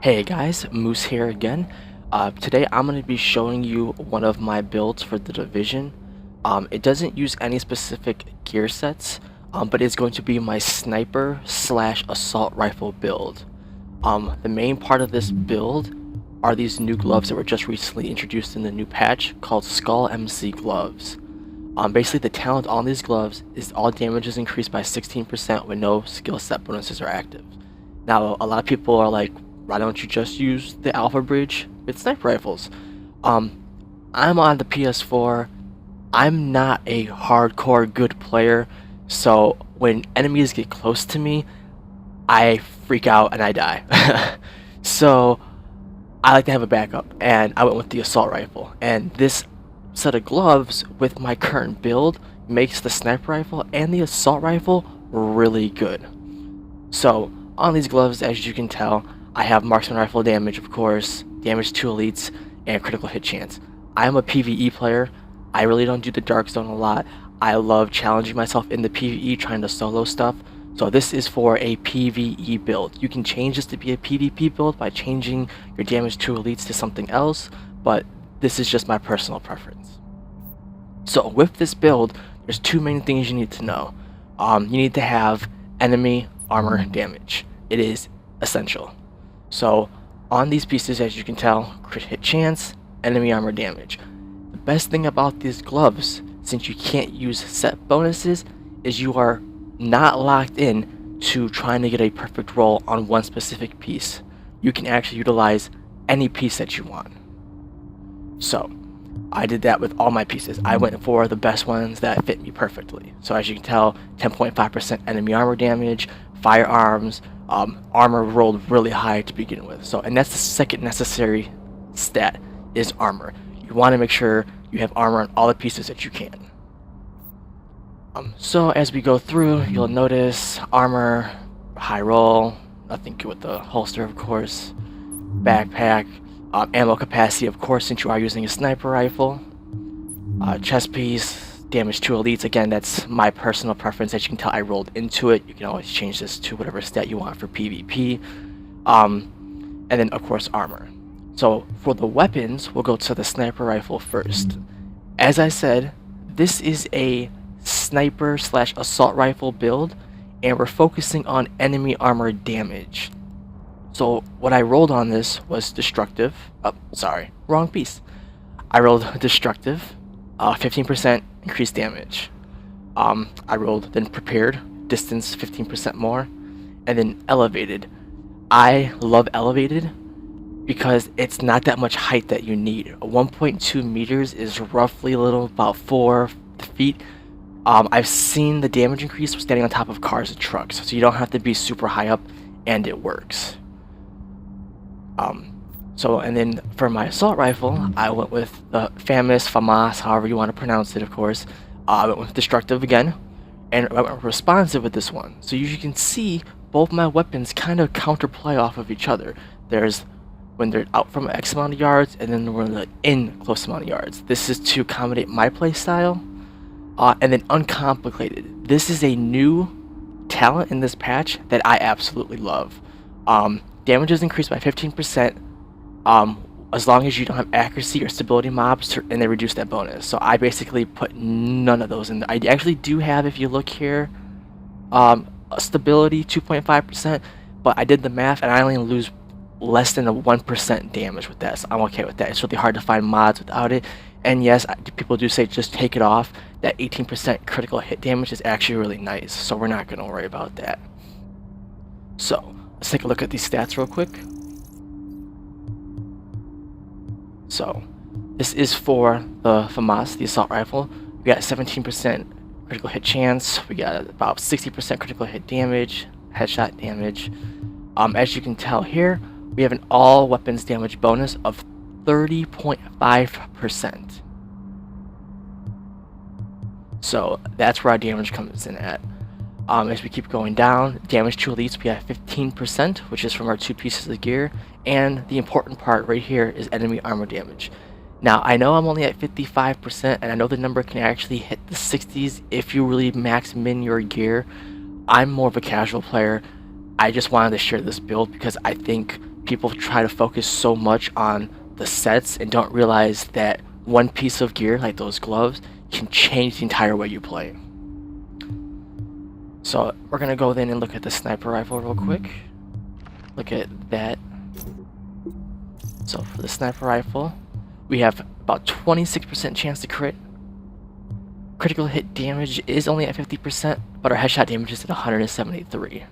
Hey guys, Moose here again. Today I'm going to be showing you one of my builds for the Division. It doesn't use any specific gear sets, but it's going to be my sniper slash assault rifle build. The main part of this build are these new gloves that were just recently introduced in the new patch called Skull MC gloves. Basically the talent on these gloves is all damage is increased by 16% when no skill set bonuses are active. Now a lot of people are like, why don't you just use the Alpha Bridge with sniper rifles? I'm on the PS4. I'm not a hardcore good player, so when enemies get close to me, I freak out and I die. So I like to have a backup, and I went with the assault rifle. And this set of gloves with my current build makes the sniper rifle and the assault rifle really good. So on these gloves, as you can tell, I have marksman rifle damage, of course, damage to elites, and critical hit chance. I am a PvE player. I really don't do the Dark Zone a lot. I love challenging myself in the PvE, trying to solo stuff. So this is for a PvE build. You can change this to be a PvP build by changing your damage to elites to something else, but this is just my personal preference. So with this build, there's two main things you need to know. You need to have enemy armor damage. It is essential. So on these pieces, as you can tell, crit hit chance, enemy armor damage. The best thing about these gloves, since you can't use set bonuses, is you are not locked in to trying to get a perfect roll on one specific piece. You can actually utilize any piece that you want. So I did that with all my pieces. I went for the best ones that fit me perfectly. So as you can tell, 10.5% enemy armor damage, firearms, armor rolled really high to begin with. So, and that's the second necessary stat, is armor. You want to make sure you have armor on all the pieces that you can. So as we go through, you'll notice armor, high roll, nothing good with the holster, of course, backpack, ammo capacity, of course, since you are using a sniper rifle, chest piece, damage to elites. Again, that's my personal preference. As you can tell, I rolled into it. You can always change this to whatever stat you want for PvP. And then, of course, armor. So for the weapons, we'll go to the sniper rifle first. As I said, this is a sniper slash assault rifle build, and we're focusing on enemy armor damage. So what I rolled on this was destructive. Oh, sorry, wrong piece. I rolled destructive, 15% increased damage. I rolled then prepared, distance 15% more, and then elevated. I love elevated because it's not that much height that you need. 1.2 meters is roughly a little about 4 feet. I've seen the damage increase standing on top of cars and trucks, so you don't have to be super high up, and it works. And then for my assault rifle, I went with the FAMAS, however you want to pronounce it, of course. I went with destructive again, and I went responsive with this one. So you can see both my weapons kind of counterplay off of each other. There's when they're out from X amount of yards, and then when they're in close amount of yards. This is to accommodate my play style. And then uncomplicated. This is a new talent in this patch that I absolutely love. Damage is increased by 15%, as long as you don't have accuracy or stability mobs, and they reduce that bonus. So I basically put none of those in there. I actually do have, if you look here, a stability 2.5%, but I did the math and I only lose less than a 1% damage with that, so I'm okay with that. It's really hard to find mods without it. And yes, people do say just take it off. That 18% critical hit damage is actually really nice, so we're not going to worry about that. So let's take a look at these stats real quick. So this is for the FAMAS, the assault rifle. We got 17% critical hit chance. We got about 60% critical hit damage, headshot damage. As you can tell here, we have an all weapons damage bonus of 30.5%. So that's where our damage comes in at. As we keep going down, damage to elites, we have 15%, which is from our 2 pieces of gear. And the important part right here is enemy armor damage. Now, I know I'm only at 55%, and I know the number can actually hit the 60s if you really max min your gear. I'm more of a casual player. I just wanted to share this build because I think people try to focus so much on the sets and don't realize that one piece of gear, like those gloves, can change the entire way you play. So we're gonna go then and look at the sniper rifle real quick. Look at that. So for the sniper rifle, we have about 26% chance to crit. Critical hit damage is only at 50%, but our headshot damage is at 173.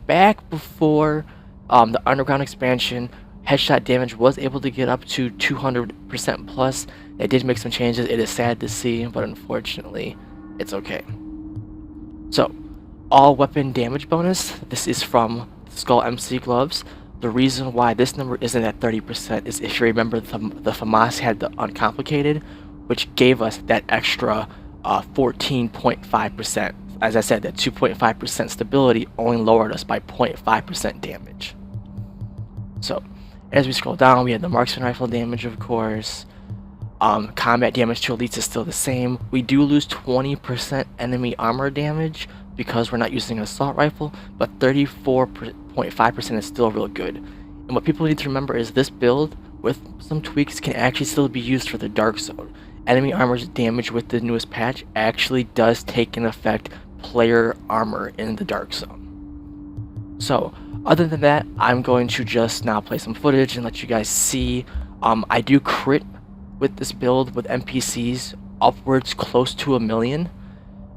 Back before the underground expansion, headshot damage was able to get up to 200% plus. They did make some changes. It is sad to see, but unfortunately, it's okay. So, all weapon damage bonus. This is from Skull MC gloves. The reason why this number isn't at 30% is if you remember the FAMAS had the uncomplicated, which gave us that extra 14.5%. As I said, that 2.5% stability only lowered us by 0.5% damage. So, as we scroll down, we have the marksman rifle damage, of course. Combat damage to elites is still the same. We do lose 20% enemy armor damage because we're not using an assault rifle, but 34.5% is still real good. And what people need to remember is this build, with some tweaks, can actually still be used for the Dark Zone. Enemy armor's damage with the newest patch actually does take in effect player armor in the Dark Zone. So, other than that, I'm going to just now play some footage and let you guys see. I do crit with this build with NPCs upwards close to 1 million.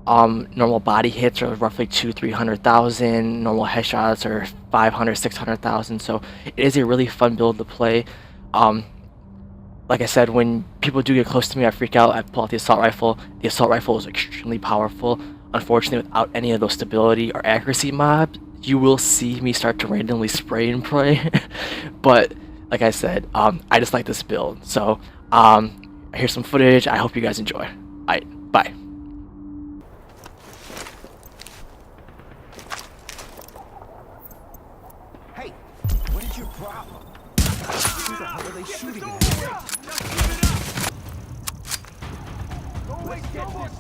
Normal body hits are roughly 200,000-300,000. Normal headshots are 500,000-600,000. So it is a really fun build to play. Like I said, when people do get close to me, I freak out. I pull out the assault rifle. The assault rifle is extremely powerful. Unfortunately, without any of those stability or accuracy mobs, you will see me start to randomly spray and pray. But like I said, I just like this build. So here's some footage. I hope you guys enjoy. Alright, bye. Hey, what is your problem? Who the hell are they shooting at? Let's get this.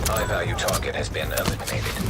High-value target has been eliminated.